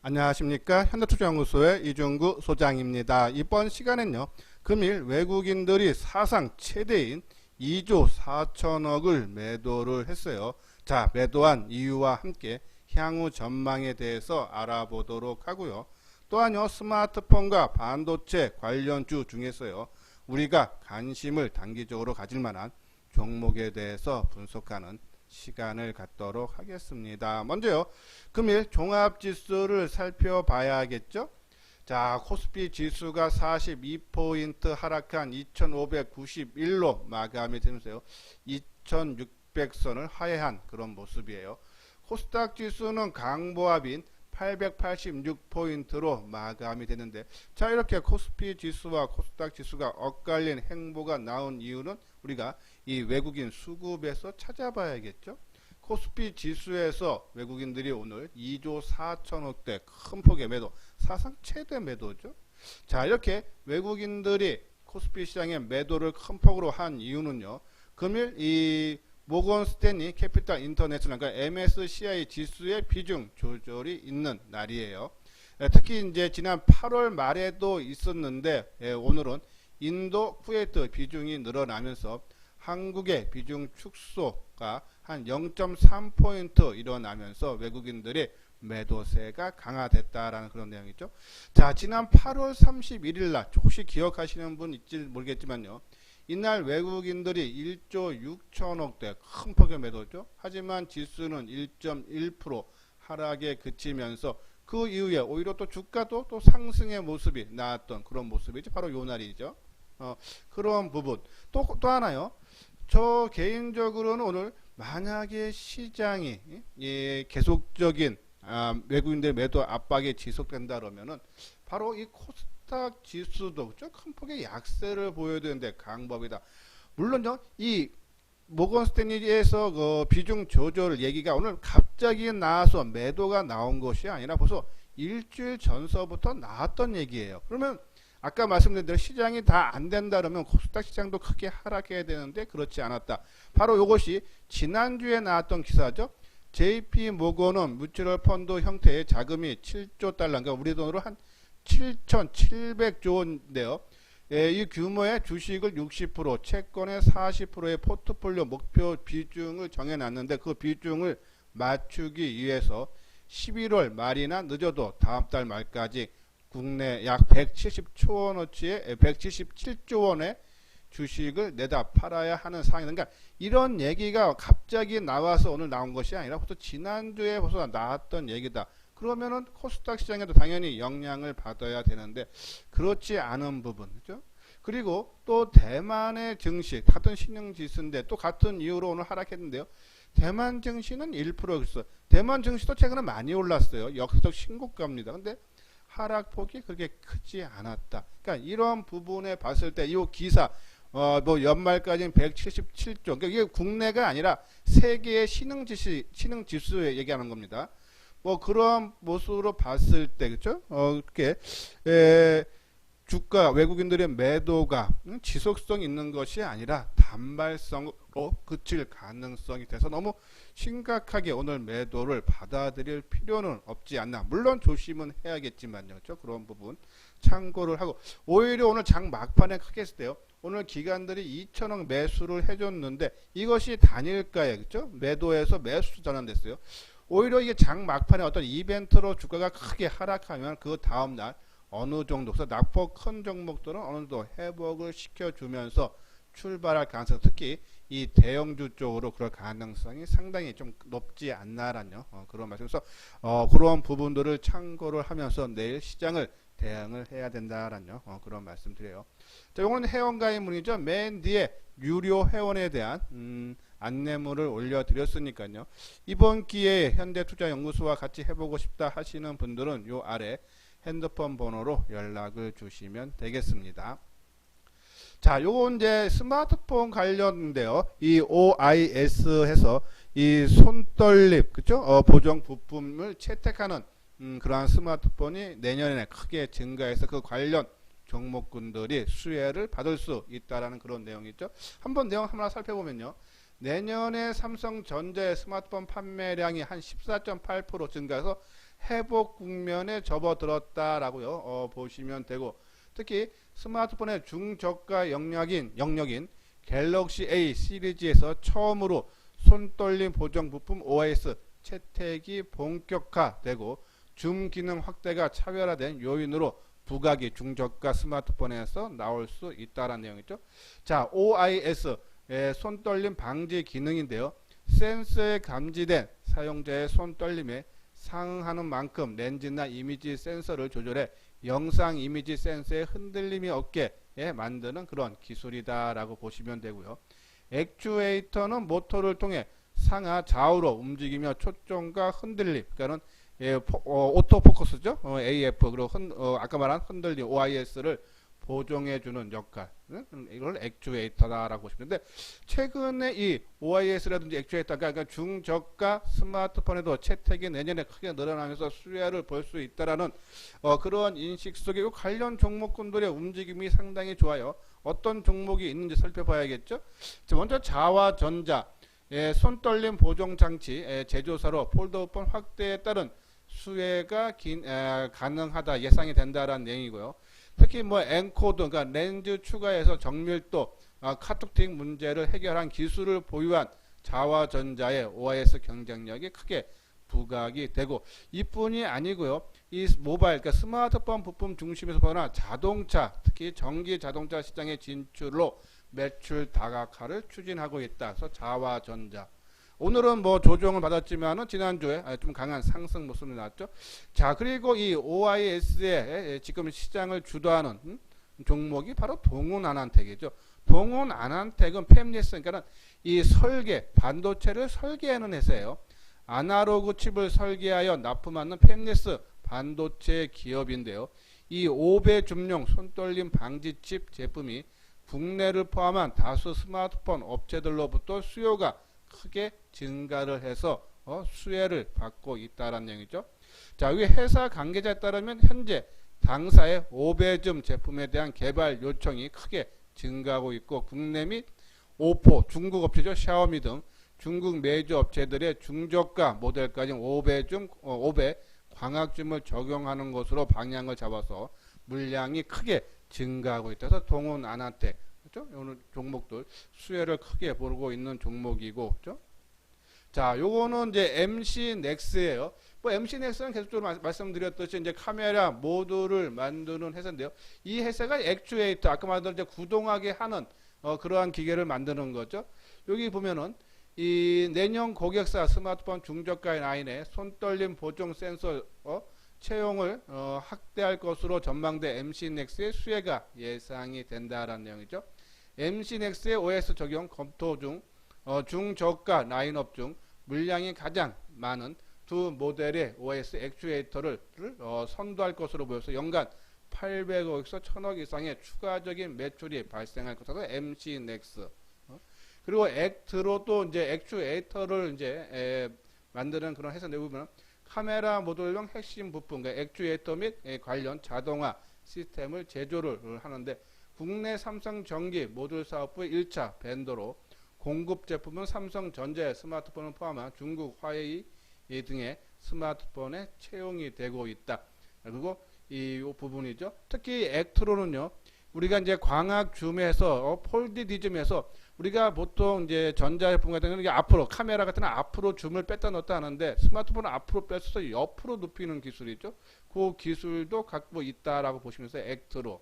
안녕하십니까. 현대투자연구소의 이중구 소장입니다. 이번 시간엔요, 금일 외국인들이 사상 최대인 2조 4천억을 매도를 했어요. 자, 매도한 이유와 함께 향후 전망에 대해서 알아보도록 하고요. 또한요, 스마트폰과 반도체 관련주 중에서요, 우리가 관심을 단기적으로 가질 만한 종목에 대해서 분석하는 시간을 갖도록 하겠습니다. 먼저요, 금일 종합지수를 살펴봐야겠죠. 자, 코스피 지수가 42포인트 하락한 2591로 마감이 되면서요, 2600선을 하회한 그런 모습이에요. 코스닥 지수는 강보합인 886포인트로 마감이 되는데, 자, 이렇게 코스피 지수와 코스닥 지수가 엇갈린 행보가 나온 이유는 우리가 이 외국인 수급에서 찾아봐야겠죠. 코스피 지수에서 외국인들이 오늘 2조 4천억대 큰 폭의 매도, 사상 최대 매도죠. 자, 이렇게 외국인들이 코스피 시장에 매도를 큰 폭으로 한 이유는요, 금일 이 모건 스탠리 캐피탈 인터내셔널, 그러니까 MSCI 지수의 비중 조절이 있는 날이에요. 특히 이제 지난 8월 말에도 있었는데, 오늘은 인도, 쿠웨이트 비중이 늘어나면서 한국의 비중 축소가 한 0.3포인트 일어나면서 외국인들의 매도세가 강화됐다라는 그런 내용이죠. 자, 지난 8월 31일 날 혹시 기억하시는 분 있지 모르겠지만요, 이날 외국인들이 1조 6천억대 큰 폭의 매도죠. 하지만 지수는 1.1% 하락에 그치면서 그 이후에 오히려 또 주가도 또 상승의 모습이 나왔던 그런 모습이죠. 바로 요 날이죠. 그런 부분. 또 하나요. 저 개인적으로는 오늘 만약에 시장이 계속적인 외국인들 매도 압박이 지속된다 그러면은 바로 이 코스닥 지수도 큰 폭의 약세를 보여야 되는데 강법이다. 물론요, 이 모건 스탠리에서 그 비중 조절 얘기가 오늘 갑자기 나와서 매도가 나온 것이 아니라 벌써 일주일 전서부터 나왔던 얘기예요. 그러면 아까 말씀드린 대로 시장이 다 안 된다 그러면 코스닥 시장도 크게 하락해야 되는데 그렇지 않았다. 바로 이것이 지난주에 나왔던 기사죠. JP 모건은 뮤추얼 펀드 형태의 자금이 7조 달러, 그러니까 우리 돈으로 한 7,700조 원인데요. 이 규모의 주식을 60%, 채권의 40%의 포트폴리오 목표 비중을 정해놨는데 그 비중을 맞추기 위해서 11월 말이나 늦어도 다음 달 말까지 국내 약 170조 원어치의 177조 원의 주식을 내다 팔아야 하는 상황이다. 그러니까 이런 얘기가 갑자기 나와서 오늘 나온 것이 아니라 벌써 지난주에 벌써 나왔던 얘기다. 그러면은 코스닥 시장에도 당연히 영향을 받아야 되는데 그렇지 않은 부분, 그죠? 그리고 또 대만의 증시 같은 신흥지수인데 또 같은 이유로 오늘 하락했는데요. 대만 증시는 1%였어요. 대만 증시도 최근에 많이 올랐어요. 역사적 신고가입니다. 근데 하락폭이 그렇게 크지 않았다. 그러니까 이런 부분에 봤을 때 이 기사 뭐 연말까지는 177조. 그러니까 이게 국내가 아니라 세계의 신흥지수 얘기하는 겁니다. 뭐 그런 모습으로 봤을 때 그렇죠? 그렇게 주가 외국인들의 매도가 지속성 있는 것이 아니라 단발성으로 그칠 가능성이 돼서 너무 심각하게 오늘 매도를 받아들일 필요는 없지 않나. 물론 조심은 해야겠지만요. 그렇죠? 그런 부분 참고를 하고 오히려 오늘 장 막판에 크게 했을 때요. 오늘 기관들이 2천억 매수를 해줬는데 이것이 단일가에 그렇죠? 매도에서 매수 전환됐어요. 오히려 이게 장 막판에 어떤 이벤트로 주가가 크게 하락하면 그 다음날 어느 정도, 그래서 낙폭 큰 종목들은 어느 정도 회복을 시켜주면서 출발할 가능성, 특히 이 대형주 쪽으로 그럴 가능성이 상당히 좀 높지 않나라는 그런 말씀에서 그런 부분들을 참고를 하면서 내일 시장을 대응을 해야 된다라는 그런 말씀 드려요. 자, 이거는 회원가입문이죠. 맨 뒤에 유료 회원에 대한 안내물을 올려드렸으니까요. 이번 기회에 현대투자연구소와 같이 해보고 싶다 하시는 분들은 요 아래 핸드폰 번호로 연락을 주시면 되겠습니다. 자, 요거 이제 스마트폰 관련인데요. 이 OIS 해서 이 손떨림, 그쵸? 보정 부품을 채택하는 그러한 스마트폰이 내년에 크게 증가해서 그 관련 종목군들이 수혜를 받을 수 있다라는 그런 내용이죠. 한번 내용 하나 살펴보면요. 내년에 삼성전자의 스마트폰 판매량이 한 14.8% 증가해서 회복 국면에 접어들었다라고요. 보시면 되고, 특히 스마트폰의 중저가 영역인 갤럭시 A 시리즈에서 처음으로 손떨림 보정 부품 OIS 채택이 본격화되고 줌 기능 확대가 차별화된 요인으로 부각이 중저가 스마트폰에서 나올 수 있다는 내용이죠. 자, OIS 손떨림 방지 기능인데요. 센서에 감지된 사용자의 손떨림에 상응하는 만큼 렌즈나 이미지 센서를 조절해 영상 이미지 센서의 흔들림이 없게 만드는 그런 기술이다라고 보시면 되고요. 액추에이터는 모터를 통해 상하 좌우로 움직이며 초점과 흔들림, 그러니까는 오토포커스죠. AF 그리고 아까 말한 흔들림 OIS를 보정해주는 역할, 이걸 액추에이터다라고 보시는데, 최근에 이 OIS라든지 액추에이터가 그러니까 중저가 스마트폰에도 채택이 내년에 크게 늘어나면서 수혜를 볼 수 있다라는 그런 인식 속에 관련 종목군들의 움직임이 상당히 좋아요. 어떤 종목이 있는지 살펴봐야겠죠. 먼저 자와전자 손떨림 보정 장치 제조사로 폴더폰 확대에 따른 수혜가 가능하다 예상이 된다라는 내용이고요. 특히 뭐 엔코드, 그러니까 렌즈 추가해서 정밀도, 카툭팅 문제를 해결한 기술을 보유한 자와전자의 OIS 경쟁력이 크게 부각이 되고, 이뿐이 아니고요. 이 모바일, 그러니까 스마트폰 부품 중심에서 보거나 자동차, 특히 전기 자동차 시장의 진출로 매출 다각화를 추진하고 있다. 그래서 자와전자. 오늘은 뭐 조정을 받았지만은 지난주에 좀 강한 상승 모습이 나왔죠. 자, 그리고 이 OIS의 지금 시장을 주도하는 종목이 바로 동훈아난텍이죠. 동훈아난텍은 팹리스, 그러니까 이 반도체를 설계하는 회사예요. 아날로그 칩을 설계하여 납품하는 팹리스 반도체 기업인데요. 이 5배 줌용 손떨림 방지 칩 제품이 국내를 포함한 다수 스마트폰 업체들로부터 수요가 크게 증가를 해서 수혜를 받고 있다는 내용이죠. 자, 이 회사 관계자에 따르면 현재 당사의 5배줌 제품에 대한 개발 요청이 크게 증가하고 있고, 국내 및 오포, 중국 업체죠. 샤오미 등 중국 메이저 업체들의 중저가 모델까지 5배 광학줌을 적용하는 것으로 방향을 잡아서 물량이 크게 증가하고 있다. 그래서 동훈아난텍, 그렇죠? 오늘 종목들 수혜를 크게 보고 있는 종목이고, 그렇죠? 자, 요거는 이제 MC넥스예요. 뭐 MC넥스는 계속적으로 말씀드렸듯이 이제 카메라 모듈을 만드는 회사인데요. 이 회사가 액추에이터, 아까 말한 이제 구동하게 하는 그러한 기계를 만드는 거죠. 여기 보면은 이 내년 고객사 스마트폰 중저가 라인에 손떨림 보정 센서 채용을 확대할 것으로 전망돼 MC넥스의 수혜가 예상이 된다라는 내용이죠. MC넥스의 OS 적용 검토 중 중저가 라인업 중 물량이 가장 많은 두 모델의 OS 액추에이터를 선도할 것으로 보여서 연간 800억에서 1000억 이상의 추가적인 매출이 발생할 것으로 MC넥스. 그리고 액트로 또 이제 액추에이터를 이제 만드는 그런 회사 내부는 카메라 모듈용 핵심 부품, 그러니까 액추에이터 및 관련 자동화 시스템을 제조를 하는데, 국내 삼성전기 모듈 사업부 1차 벤더로 공급 제품은 삼성전자의 스마트폰을 포함한 중국 화웨이 등의 스마트폰에 채용이 되고 있다. 그리고 이 부분이죠. 특히 액트로는요, 우리가 이제 광학 줌에서 폴드 디즘에서 우리가 보통 이제 전자제품 같은 경우는 앞으로 카메라 같은 경우는 앞으로 줌을 뺐다 넣었다 하는데, 스마트폰은 앞으로 빼서 옆으로 눕히는 기술이죠. 그 기술도 갖고 있다라고 보시면서 액트로.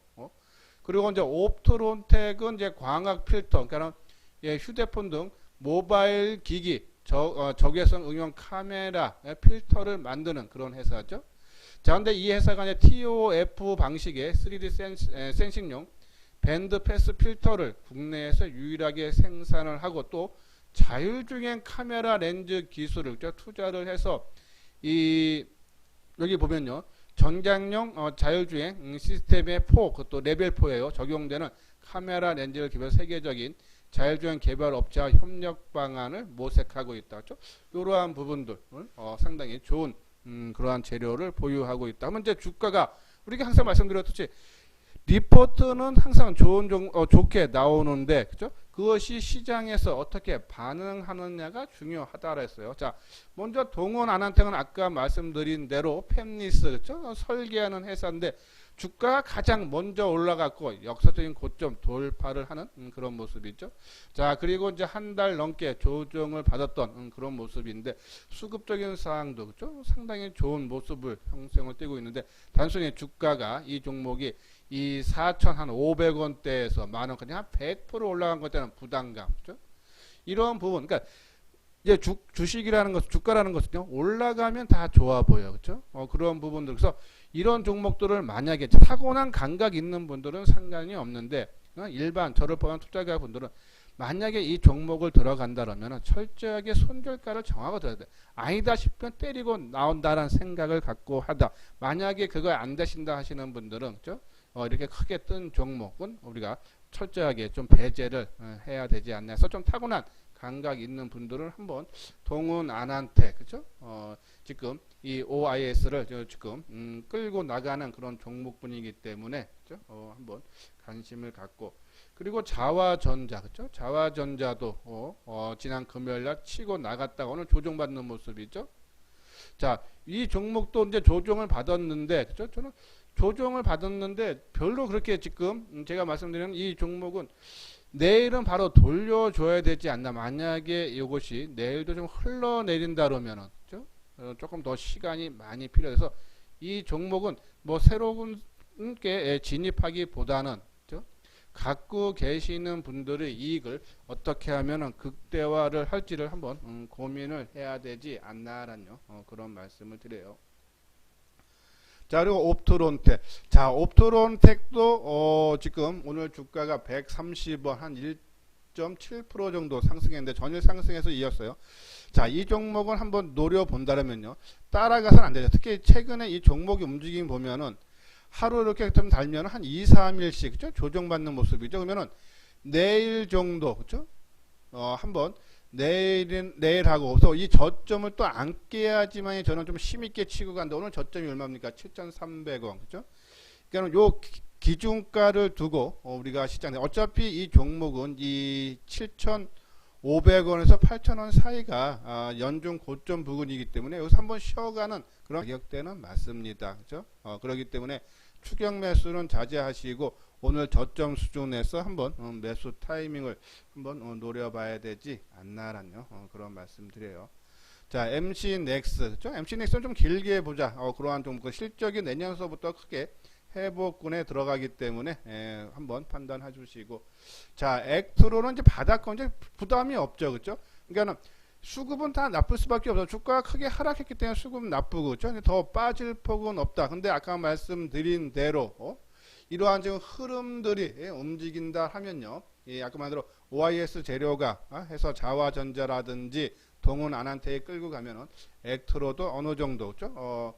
그리고 이제 옵트론텍은 이제 광학 필터, 그러니까 휴대폰 등 모바일 기기 적외선 응용 카메라 필터를 만드는 그런 회사죠. 자, 근데 이 회사가 이제 TOF 방식의 3D 센싱용 밴드 패스 필터를 국내에서 유일하게 생산을 하고, 또 자율주행 카메라 렌즈 기술을 투자를 해서 여기 보면요, 전장용 자율주행 시스템의 그것도 레벨 4예요. 적용되는 카메라 렌즈를 개발 세계적인 자율주행 개발 업체와 협력 방안을 모색하고 있다. 그렇죠? 이러한 부분들 상당히 좋은 그러한 재료를 보유하고 있다. 그러면 이제 주가가 우리가 항상 말씀드렸듯이 리포트는 항상 좋게 나오는데, 그죠? 그것이 시장에서 어떻게 반응하느냐가 중요하다고 했어요. 자, 먼저 동원 아난텍은 아까 말씀드린 대로 팹리스, 그죠? 설계하는 회사인데, 주가가 가장 먼저 올라갔고 역사적인 고점 돌파를 하는 그런 모습이죠. 자, 그리고 이제 한 달 넘게 조정을 받았던 그런 모습인데 수급적인 사항도 그죠? 상당히 좋은 모습을 형성을 띠고 있는데 단순히 주가가 이 종목이 이 4,500원대에서 만원 그냥 한 100% 올라간 것 때는 부담감, 그죠? 이런 부분, 그러니까 이제 주식이라는 것, 주가라는 것은요 올라가면 다 좋아 보여, 그렇죠? 그런 부분들. 그래서 이런 종목들을 만약에 타고난 감각 있는 분들은 상관이 없는데 일반 저를 포함한 투자자 분들은 만약에 이 종목을 들어간다면 철저하게 손절가를 정하고 들어야 돼. 아니다 싶으면 때리고 나온다라는 생각을 갖고 하다. 만약에 그거 안 되신다 하시는 분들은 그렇죠? 이렇게 크게 뜬 종목은 우리가 철저하게 좀 배제를 해야 되지 않나 해서 좀 타고난 감각 있는 분들은 한번 동원 아난텍, 그죠? 지금 이 OIS를 지금 끌고 나가는 그런 종목분이기 때문에 그죠? 한번 관심을 갖고 그리고 자화전자, 그죠? 자화전자도 지난 금요일날 치고 나갔다가 오늘 조정받는 모습이죠. 자, 이 종목도 이제 조정을 받았는데, 그죠? 저는 조정을 받았는데 별로 그렇게 지금 제가 말씀드리는 이 종목은 내일은 바로 돌려줘야 되지 않나. 만약에 이것이 내일도 좀 흘러내린다 그러면은 그죠? 조금 더 시간이 많이 필요해서 이 종목은 뭐 새로운 게 진입하기보다는 그죠? 갖고 계시는 분들의 이익을 어떻게 하면은 극대화를 할지를 한번 고민을 해야 되지 않나라는 그런 말씀을 드려요. 자, 그리고 옵트론텍. 자, 옵트론텍도 지금 오늘 주가가 130원 한 1.7% 정도 상승했는데 전일 상승해서 이었어요. 자, 이 종목은 한번 노려본다면요. 따라가서는 안 되죠. 특히 최근에 이 종목의 움직임 보면은 하루 이렇게 좀 달면 한 2, 3일씩 그죠? 조정받는 모습이죠. 그러면은 내일 정도 그죠? 한번 내일하고 그래서 이 저점을 또 안 깨야지만 저는 좀 힘있게 치고 간다. 오늘 저점이 얼마입니까? 7,300원, 그죠? 그러니까 요 기준가를 두고 우리가 시장에 어차피 이 종목은 이 7,500원에서 8,000원 사이가 연중 고점 부근이기 때문에 여기서 한번 쉬어가는 그런 가격대는 맞습니다, 그죠? 그렇기 때문에 추격 매수는 자제하시고 오늘 저점 수준에서 한번 매수 타이밍을 한번 노려봐야 되지 않나라는 그런 말씀 드려요. 자, MC넥스, 그죠? MC넥스는 좀 길게 보자. 그러한 좀 그 실적이 내년서부터 크게 회복군에 들어가기 때문에 한번 판단해 주시고, 자, 액트로는 이제 바닥권 이제 부담이 없죠, 그죠? 그러니까는 수급은 다 나쁠 수밖에 없어. 주가가 크게 하락했기 때문에 수급은 나쁘고, 그죠? 더 빠질 폭은 없다. 근데 아까 말씀드린 대로 이러한 지금 흐름들이 움직인다 하면요. 아까 말대로 OIS 재료가 해서 자화전자라든지 동원 아난텍에 끌고 가면은 액트로도 어느 정도 그죠?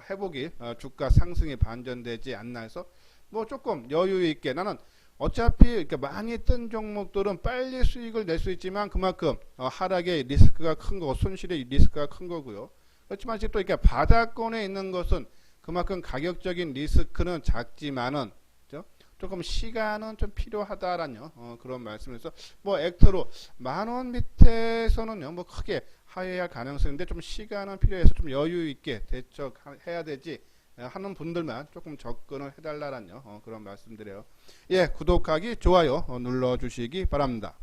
회복이 주가 상승이 반전되지 않나 해서 뭐 조금 여유 있게 나는 어차피 이렇게 많이 뜬 종목들은 빨리 수익을 낼 수 있지만 그만큼 하락의 리스크가 큰 거고 손실의 리스크가 큰 거고요. 그렇지만 지금 또 이렇게 바닥권에 있는 것은 그만큼 가격적인 리스크는 작지만은 그죠? 조금 시간은 좀 필요하다라는 그런 말씀에서 뭐 액트로 10,000원 밑에서는요 뭐 크게 하회할 가능성인데 좀 시간은 필요해서 좀 여유 있게 대처해야 되지 하는 분들만 조금 접근을 해달라는 그런 말씀드려요. 예, 구독하기 좋아요 눌러주시기 바랍니다.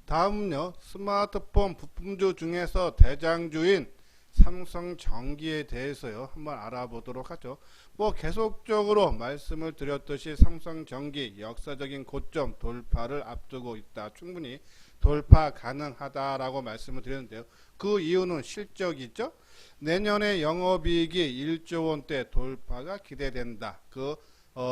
다음은요 스마트폰 부품주 중에서 대장주인 삼성전기에 대해서요 한번 알아보도록 하죠. 뭐 계속적으로 말씀을 드렸듯이 삼성전기 역사적인 고점 돌파를 앞두고 있다. 충분히 돌파 가능하다라고 말씀을 드렸는데요. 그 이유는 실적이죠. 내년에 영업이익이 1조 원대 돌파가 기대된다. 그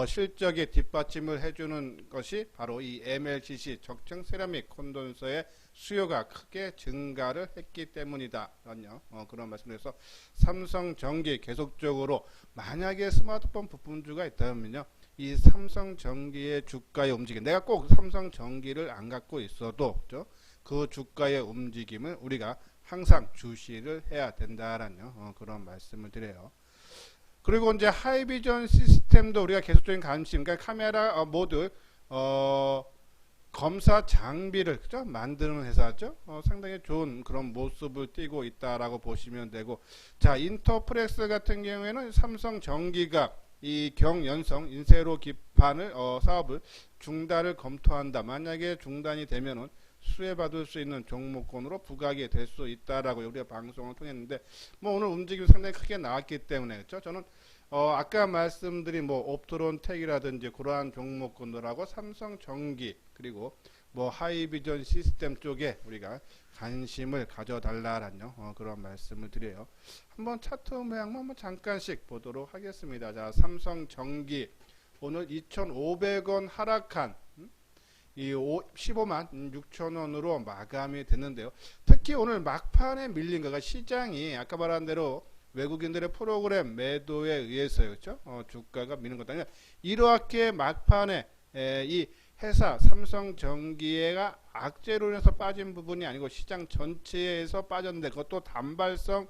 실적에 뒷받침을 해주는 것이 바로 이 MLCC 적층 세라믹 콘덴서의 수요가 크게 증가를 했기 때문이다. 그런 말씀드려서 삼성전기 계속적으로 만약에 스마트폰 부품주가 있다면요. 이 삼성전기의 주가의 움직임 내가 꼭 삼성전기를 안 갖고 있어도 그렇죠? 그 주가의 움직임을 우리가 항상 주시를 해야 된다라는 그런 말씀을 드려요. 그리고 이제 하이비전 시스템도 우리가 계속적인 관심, 그러니까 카메라 모드 검사 장비를 그죠? 만드는 회사죠. 상당히 좋은 그런 모습을 띠고 있다라고 보시면 되고, 자 인터프렉스 같은 경우에는 삼성 전기가 이 경연성 인세로 기판을 사업을 중단을 검토한다. 만약에 중단이 되면은 수혜받을 수 있는 종목군으로 부각이 될 수 있다라고 우리가 방송을 통했는데, 뭐 오늘 움직임이 상당히 크게 나왔기 때문에 그렇죠. 저는 아까 말씀드린 뭐 옵트론텍이라든지 그러한 종목군들하고 삼성전기 그리고 뭐 하이비전 시스템 쪽에 우리가 관심을 가져달라라는 그런 말씀을 드려요. 한번 차트 모양만 한번 잠깐씩 보도록 하겠습니다. 자, 삼성전기 오늘 2,500원 하락한 이 15만 6천원으로 마감이 됐는데요. 특히 오늘 막판에 밀린 거가 시장이 아까 말한 대로 외국인들의 프로그램 매도에 의해서요, 그렇죠? 주가가 미는 것도 아니라 이렇게 막판에 이 회사 삼성전기가 악재로 인해서 빠진 부분이 아니고 시장 전체에서 빠졌는데 그것도 단발성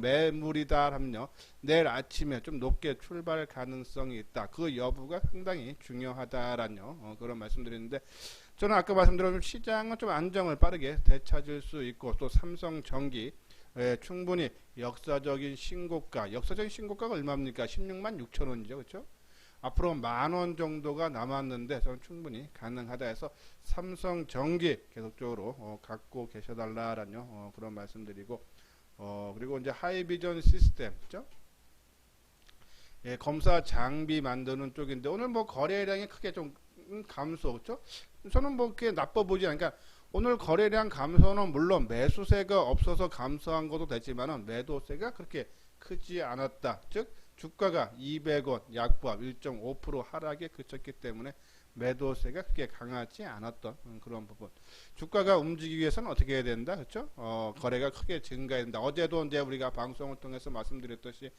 매물이다 하면요, 내일 아침에 좀 높게 출발 가능성이 있다. 그 여부가 상당히 중요하다라는 그런 말씀드렸는데, 저는 아까 말씀드린 시장은 좀 안정을 빠르게 되찾을 수 있고, 또 삼성전기 충분히 역사적인 신고가가 얼마입니까? 16만 6천 원이죠, 그렇죠? 앞으로 10,000원 정도가 남았는데 저는 충분히 가능하다 해서 삼성전기 계속적으로 갖고 계셔달라라는 그런 말씀드리고, 그리고 이제 하이비전 시스템, 그죠? 예, 검사 장비 만드는 쪽인데 오늘 뭐 거래량이 크게 좀 감소, 그죠? 저는 뭐 그게 나빠 보지 않으니까, 그러니까 오늘 거래량 감소는 물론 매수세가 없어서 감소한 것도 되지만은 매도세가 그렇게 크지 않았다. 즉 주가가 200원 약보합 1.5% 하락에 그쳤기 때문에 매도세가 그렇게 강하지 않았던 그런 부분. 주가가 움직이기 위해서는 어떻게 해야 된다, 그렇죠? 거래가 크게 증가해야 된다. 어제도 이제 우리가 방송을 통해서 말씀드렸듯이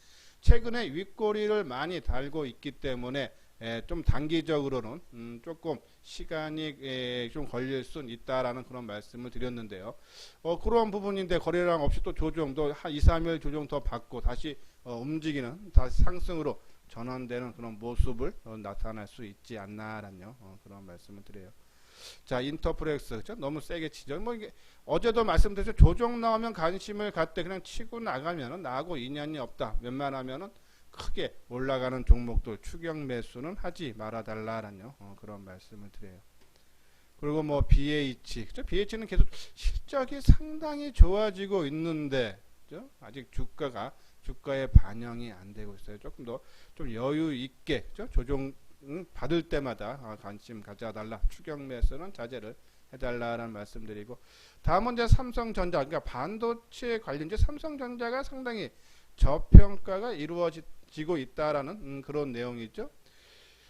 최근에 윗꼬리를 많이 달고 있기 때문에 좀 단기적으로는 조금 시간이 좀 걸릴 수 있다라는 그런 말씀을 드렸는데요. 그런 부분인데 거래량 없이 또 조정도 한 2, 3일 조정 더 받고 다시 움직이는, 다시 상승으로 전환되는 그런 모습을 나타날 수 있지 않나라는 그런 말씀을 드려요. 자, 인터프렉스 그렇죠? 너무 세게 치죠. 뭐 이게 어제도 말씀드렸죠. 조정 나오면 관심을 갖되 그냥 치고 나가면은 나하고 인연이 없다. 웬만하면은 크게 올라가는 종목들 추격 매수는 하지 말아달라라는 그런 말씀을 드려요. 그리고 뭐 BH, 그죠? BH는 계속 실적이 상당히 좋아지고 있는데, 그죠? 아직 주가에 반영이 안 되고 있어요. 조금 더 좀 여유 있게, 그죠? 조정 받을 때마다 관심 가져달라. 추격 매수는 자제를 해달라라는 말씀드리고, 다음은 이제 삼성전자, 그러니까 반도체 관련주 삼성전자가 상당히 저평가가 이루어지고 있다라는 그런 내용이죠.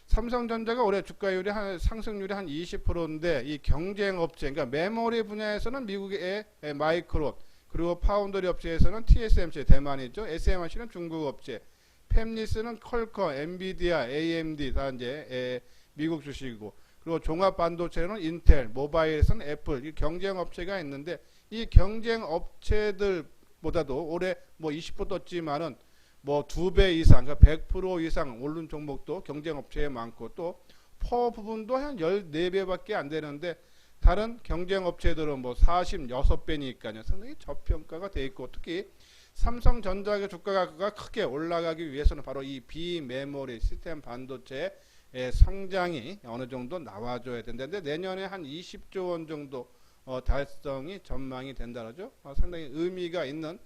삼성전자가 올해 주가율이 상승률이 한 20%인데 이 경쟁업체, 그러니까 메모리 분야에서는 미국의 마이크론, 그리고 파운드리 업체에서는 TSMC 대만이죠. SMIC는 중국 업체, 팹리스는 퀄컴, 엔비디아, AMD 다 이제 미국 주식이고, 그리고 종합 반도체는 인텔, 모바일에서는 애플, 이 경쟁 업체가 있는데 이 경쟁 업체들보다도 올해 뭐 20% 떴지만은 뭐 2배 이상, 그러니까 100% 이상 오른 종목도 경쟁 업체에 많고, 또 퍼 부분도 한 14배밖에 안 되는데 다른 경쟁 업체들은 뭐 46배니까요. 상당히 저평가가 돼 있고, 특히 삼성전자의 주가가 크게 올라가기 위해서는 바로 이 비메모리 시스템 반도체의 성장이 어느 정도 나와줘야 된다는데 내년에 한 20조 원 정도 달성이 전망이 된다죠. 상당히 의미가 있는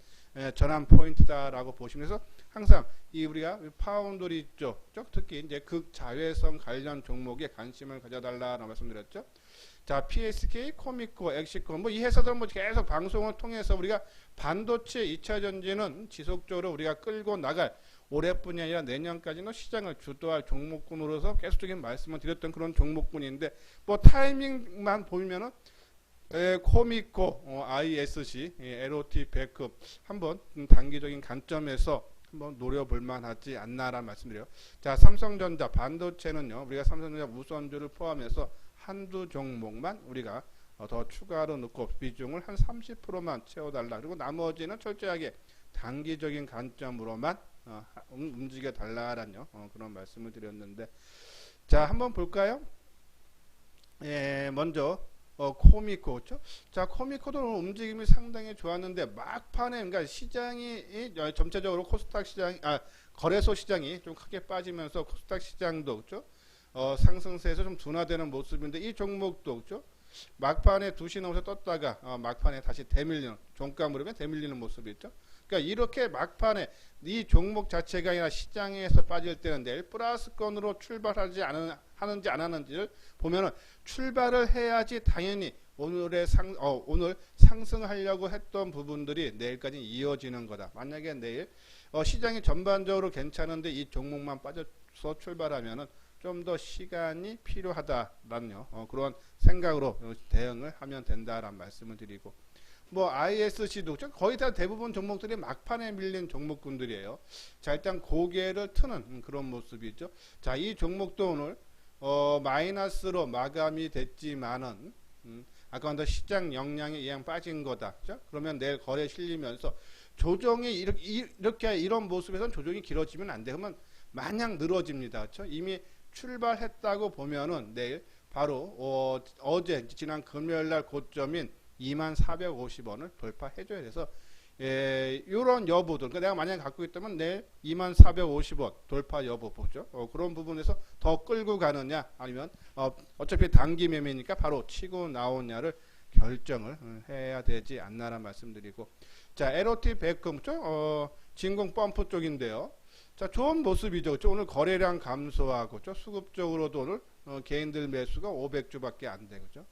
전환 포인트다라고 보시면서 항상 이 우리가 파운드리 쪽 특히 이제 극자회성 관련 종목에 관심을 가져달라고 말씀드렸죠. 자, PSK, 코미코, 엑시콘 뭐 이 회사들은 뭐 계속 방송을 통해서 우리가 반도체 2차 전지는 지속적으로 우리가 끌고 나갈, 올해뿐이 아니라 내년까지는 시장을 주도할 종목군으로서 계속적인 말씀을 드렸던 그런 종목군인데, 뭐 타이밍만 보면은 코미코, ISC, LOT 백업 한번 단기적인 관점에서 한번 노려볼 만하지 않나라는 말씀드려요. 자, 삼성전자 반도체는요, 우리가 삼성전자 우선주를 포함해서 한두 종목만 우리가 더 추가로 넣고 비중을 한 30%만 채워달라. 그리고 나머지는 철저하게 단기적인 관점으로만 움직여 달라라는 그런 말씀을 드렸는데, 자 한번 볼까요? 예, 먼저 코미코, 그렇죠? 자, 코미코도 오늘 움직임이 상당히 좋았는데 막판에 그러니까 시장이 전체적으로 코스닥 시장, 거래소 시장이 좀 크게 빠지면서 코스닥 시장도 그렇죠? 상승세에서 좀 둔화되는 모습인데 이 종목도 그렇죠? 막판에 2시 넘어서 떴다가 막판에 다시 대밀리는 종가 무렵에 대밀리는 모습이 있죠. 그러니까 이렇게 막판에 이 종목 자체가 아니라 시장에서 빠질 때는 내일 플러스권으로 출발하지 하는지 안 하는지를 보면은 출발을 해야지 당연히 오늘 상승하려고 했던 부분들이 내일까지 이어지는 거다. 만약에 내일 시장이 전반적으로 괜찮은데 이 종목만 빠져서 출발하면은 좀 더 시간이 필요하다라는 그런 생각으로 대응을 하면 된다라는 말씀을 드리고, 뭐 ISC도 거의 다 대부분 종목들이 막판에 밀린 종목군들이에요. 자, 일단 고개를 트는 그런 모습이죠. 자, 이 종목도 오늘 마이너스로 마감이 됐지만은 아까 더 시장 영향에 이양 빠진 거다. 그렇죠? 그러면 내일 거래 실리면서 조정이 이렇게 이런 모습에서는 조정이 길어지면 안 돼. 그러면 마냥 늘어집니다. 그렇죠? 이미 출발했다고 보면은 내일 바로 어제 지난 금요일 날 고점인 2450원을 돌파해줘야 돼서 이런 여부들, 그러니까 내가 만약에 갖고 있다면 내일 2450원 돌파 여부 보죠. 그런 부분에서 더 끌고 가느냐 아니면 어차피 단기 매매니까 바로 치고 나오냐를 결정을 해야 되지 않나라는 말씀드리고, 자, LOT 베컴 진공 펌프 쪽인데요. 자, 좋은 모습이죠. 그렇죠? 오늘 거래량 감소하고 그렇죠? 수급적으로도 오늘 개인들 매수가 500주밖에 안 되고 그렇죠?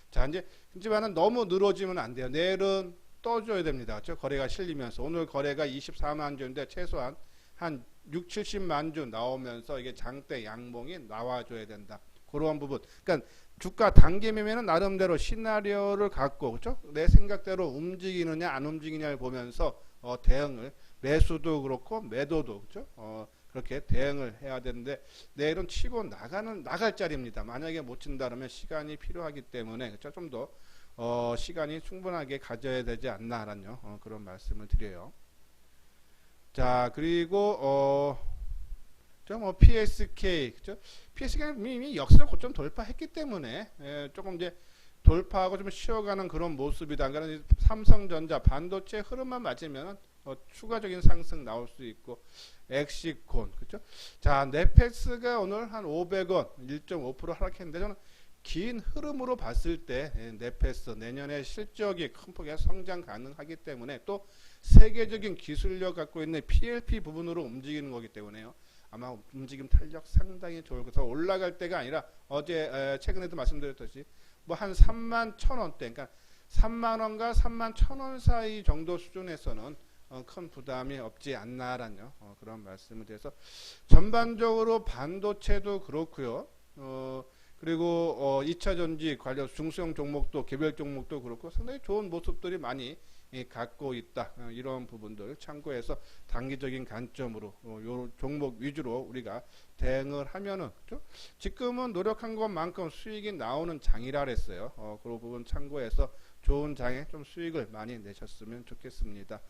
자, 이제 하지만은 너무 늘어지면 안 돼요. 내일은 떠줘야 됩니다. 그렇죠? 거래가 실리면서 오늘 거래가 24만 주인데 최소한 한 6, 70만 주 나오면서 이게 장대 양봉이 나와줘야 된다. 그런 부분. 그러니까 주가 단기 매매는 나름대로 시나리오를 갖고 그렇죠? 내 생각대로 움직이느냐 안 움직이냐를 보면서 대응을, 매수도 그렇고 매도도 그렇죠? 그렇게 대응을 해야 되는데 내일은 치고 나갈 자리입니다. 만약에 못 친다 그러면 시간이 필요하기 때문에 그렇죠? 좀 더 시간이 충분하게 가져야 되지 않나라는 그런 말씀을 드려요. 자, 그리고 PSK 그렇죠? PSK는 이미 역사적 고점 돌파했기 때문에 조금 이제 돌파하고 좀 쉬어가는 그런 모습이다. 그러니까 삼성전자 반도체 흐름만 맞으면 추가적인 상승 나올 수 있고, 엑시콘 그렇죠? 자, 넷페스가 오늘 한 500원 1.5% 하락했는데 저는 긴 흐름으로 봤을 때 넷페스 내년에 실적이 큰 폭의 성장 가능하기 때문에 또 세계적인 기술력 갖고 있는 PLP 부분으로 움직이는 거기 때문에요. 아마 움직임 탄력 상당히 좋을 것으로 올라갈 때가 아니라 어제 최근에도 말씀드렸듯이 뭐 한 31,000원대, 그러니까 3만원과 31,000원 사이 정도 수준에서는 큰 부담이 없지 않나라는 그런 말씀을 드려서 전반적으로 반도체도 그렇고요. 그리고 2차전지 관련 중소형 종목도 개별 종목도 그렇고 상당히 좋은 모습들이 많이 갖고 있다. 이런 부분들 참고해서 단기적인 관점으로 요 종목 위주로 우리가 대응을 하면은 그렇죠? 지금은 노력한 것만큼 수익이 나오는 장이라 그랬어요. 그 부분 참고해서 좋은 장에 좀 수익을 많이 내셨으면 좋겠습니다.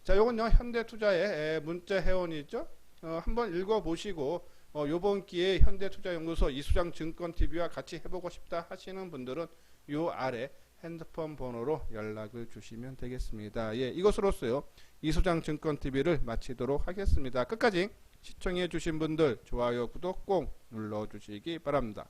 자, 요건요 현대투자의 문자 회원이죠. 한번 읽어보시고 요번 기회에 현대투자연구소 이수장 증권TV와 같이 해보고 싶다 하시는 분들은 요 아래 핸드폰 번호로 연락을 주시면 되겠습니다. 예, 이것으로서요 이수장 증권TV를 마치도록 하겠습니다. 끝까지 시청해 주신 분들 좋아요 구독 꼭 눌러주시기 바랍니다.